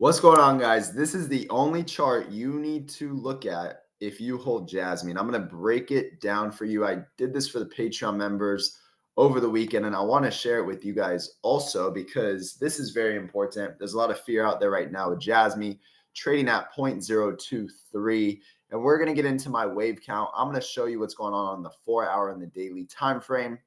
What's going on, guys? This is the only chart you need to look at if you hold Jasmy. And I'm going to break it down for you. I did this for the Patreon members over the weekend, and I want to share it with you guys also because this is very important. There's a lot of fear out there right now with Jasmy trading at 0.023. And we're going to get into my wave count. I'm going to show you what's going on the 4-hour and the daily time frame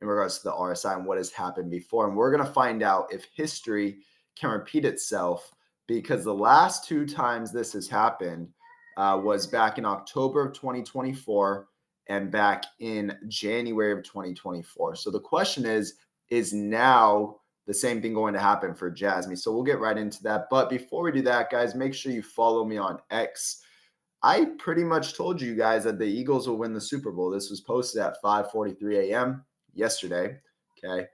in regards to the RSI and what has happened before. And we're going to find out if history can repeat itself, because the last two times this has happened was back in October of 2024 and back in January of 2024. So the question is now the same thing going to happen for Jasmy? So we'll get right into that. But before we do that, guys, make sure you follow me on X. I pretty much told you guys that the Eagles will win the Super Bowl. This was posted at 5:43 a.m. yesterday. Okay.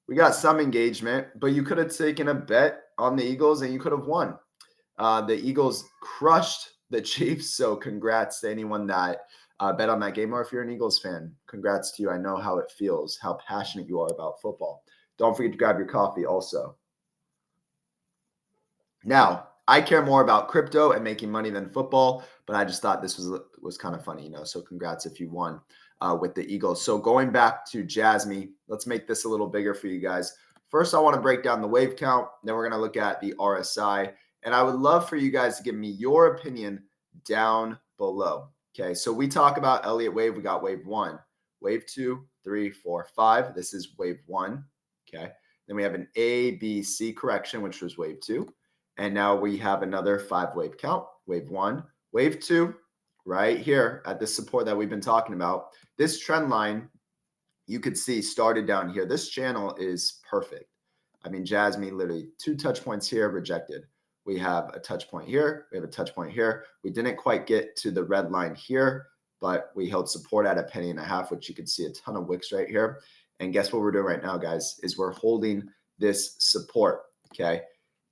We got some engagement, but you could have taken a bet on the Eagles and you could have won. The Eagles crushed the Chiefs, so congrats to anyone that bet on that game. Or if you're an Eagles fan, congrats to you. I know how it feels, how passionate you are about football. Don't forget to grab your coffee also. Now, I care more about crypto and making money than football, but I just thought this was kind of funny, so congrats if you won with the Eagles. So going back to Jasmy, let's make this a little bigger for you guys. First, I want to break down the wave count. Then we're going to look at the RSI. And I would love for you guys to give me your opinion down below. Okay, so we talk about Elliott wave. We got wave 1, wave 2, 3, 4, 5. This is wave 1. Okay, then we have an A, B, C correction, which was wave 2. And now we have another 5-wave count, wave 1, wave 2, right here at the support that we've been talking about. This trend line, you could see, started down here. This channel is perfect. I mean, Jasmy literally 2 touch points here, rejected. We have a touch point here. We have a touch point here. We didn't quite get to the red line here, but we held support at $0.015, which you can see a ton of wicks right here. And guess what we're doing right now, guys, is we're holding this support, okay?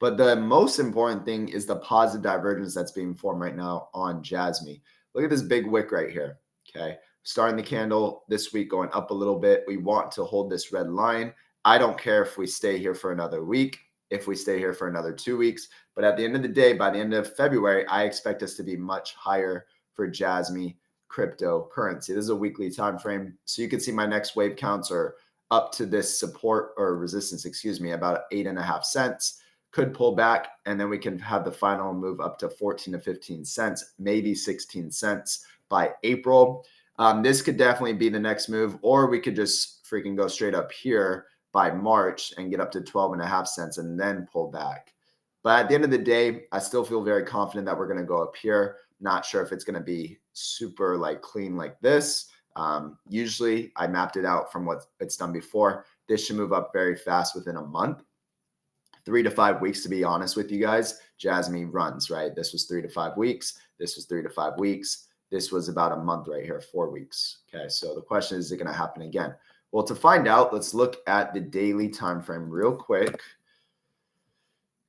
But the most important thing is the positive divergence that's being formed right now on Jasmy. Look at this big wick right here, okay? Starting the candle this week, going up a little bit. We want to hold this red line. I don't care if we stay here for another week, if we stay here for another 2 weeks. But at the end of the day, by the end of February, I expect us to be much higher for Jasmy cryptocurrency. This is a weekly time frame. So you can see my next wave counts are up to this support or resistance, about 8.5 cents. Could pull back, and then we can have the final move up to 14 to 15 cents, maybe 16 cents by April. This could definitely be the next move, or we could just freaking go straight up here by March and get up to 12.5 cents and then pull back. But at the end of the day, I still feel very confident that we're going to go up here. Not sure if it's going to be super clean like this. Usually I mapped it out from what it's done before. This should move up very fast within a month. 3 to 5 weeks, to be honest with you guys. Jasmy runs, right? This was 3 to 5 weeks. This was 3 to 5 weeks. This was about a month right here, 4 weeks. Okay, so the question is it going to happen again? Well, to find out, let's look at the daily time frame real quick.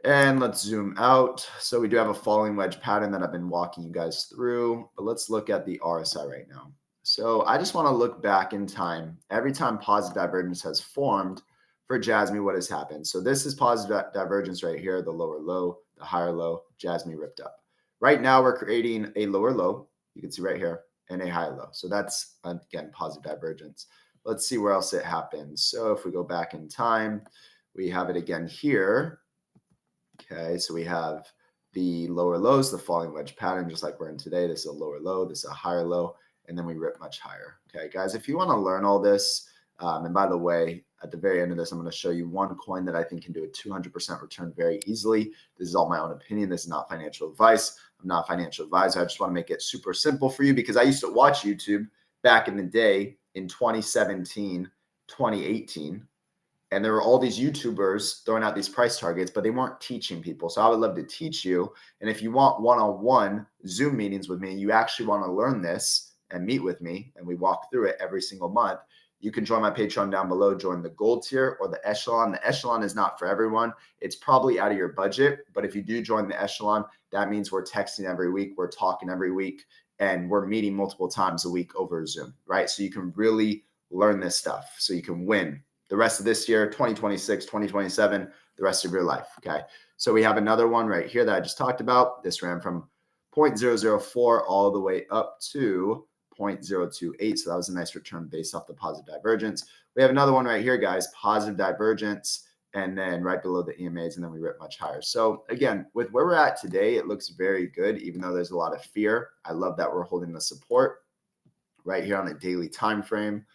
And let's zoom out. So we do have a falling wedge pattern that I've been walking you guys through. But let's look at the RSI right now. So I just want to look back in time. Every time positive divergence has formed, for Jasmy, what has happened? So this is positive divergence right here, the lower low, the higher low, Jasmy ripped up. Right now, we're creating a lower low, you can see right here, and a higher low. So that's, again, positive divergence. Let's see where else it happens. So if we go back in time, we have it again here. Okay, so we have the lower lows, the falling wedge pattern, just like we're in today. This is a lower low, this is a higher low, and then we rip much higher. Okay, guys, if you want to learn all this, and by the way, at the very end of this, I'm going to show you one coin that I think can do a 200% return very easily. This is all my own opinion. This is not financial advice. I'm not a financial advisor. I just want to make it super simple for you because I used to watch YouTube back in the day in 2017, 2018, and there were all these YouTubers throwing out these price targets, but they weren't teaching people. So I would love to teach you. And if you want one-on-one Zoom meetings with me, you actually want to learn this and meet with me, and we walk through it every single month, you can join my Patreon down below, join the gold tier or the echelon. The echelon is not for everyone. It's probably out of your budget. But if you do join the echelon, that means we're texting every week, we're talking every week, and we're meeting multiple times a week over Zoom, right? So you can really learn this stuff so you can win the rest of this year, 2026, 2027, the rest of your life. Okay. So we have another one right here that I just talked about. This ran from 0.004 all the way up to 0.028. So that was a nice return based off the positive divergence. We have another one right here, guys, positive divergence, and then right below the EMAs, and then we rip much higher. So again, with where we're at today, it looks very good, even though there's a lot of fear. I love that we're holding the support right here on a daily time frame.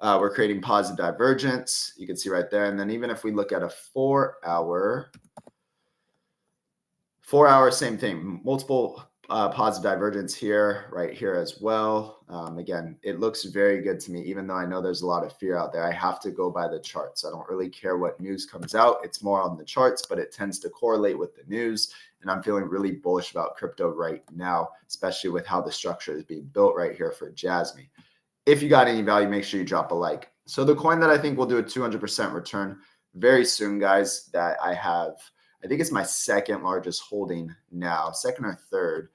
We're creating positive divergence. You can see right there. And then even if we look at a 4 hour, same thing, multiple positive divergence here, right here as well. Again, it looks very good to me, even though I know there's a lot of fear out there. I have to go by the charts. I don't really care what news comes out. It's more on the charts, but it tends to correlate with the news. And I'm feeling really bullish about crypto right now, especially with how the structure is being built right here for JASMY. If you got any value, make sure you drop a like. So the coin that I think will do a 200% return very soon, guys, that I have, I think it's my second largest holding now, second or third,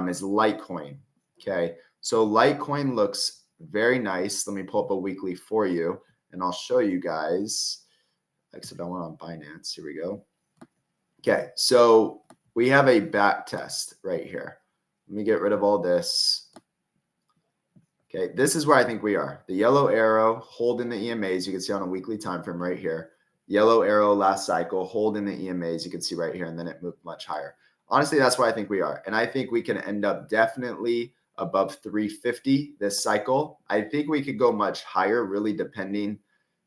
is Litecoin. Okay. So Litecoin looks very nice. Let me pull up a weekly for you and I'll show you guys. Except I went on Binance. Here we go. Okay. So we have a back test right here. Let me get rid of all this. Okay, this is where I think we are. The yellow arrow holding the EMAs, you can see on a weekly time frame right here. Yellow arrow last cycle holding the EMAs, you can see right here, and then it moved much higher. Honestly, that's where I think we are. And I think we can end up definitely above 350 this cycle. I think we could go much higher, really depending,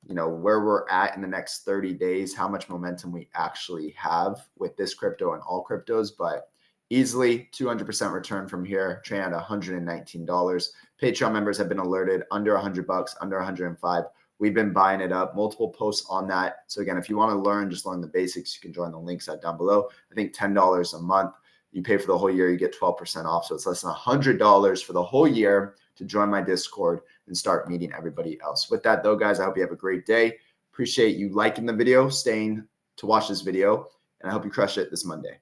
where we're at in the next 30 days, how much momentum we actually have with this crypto and all cryptos. But easily 200% return from here, trading at $119. Patreon members have been alerted under $100, under 105. We've been buying it up, multiple posts on that. So again, if you want to learn, just learn the basics, you can join the links down below. I think $10 a month. You pay for the whole year, you get 12% off. So it's less than $100 for the whole year to join my Discord and start meeting everybody else. With that though, guys, I hope you have a great day. Appreciate you liking the video, staying to watch this video, and I hope you crush it this Monday.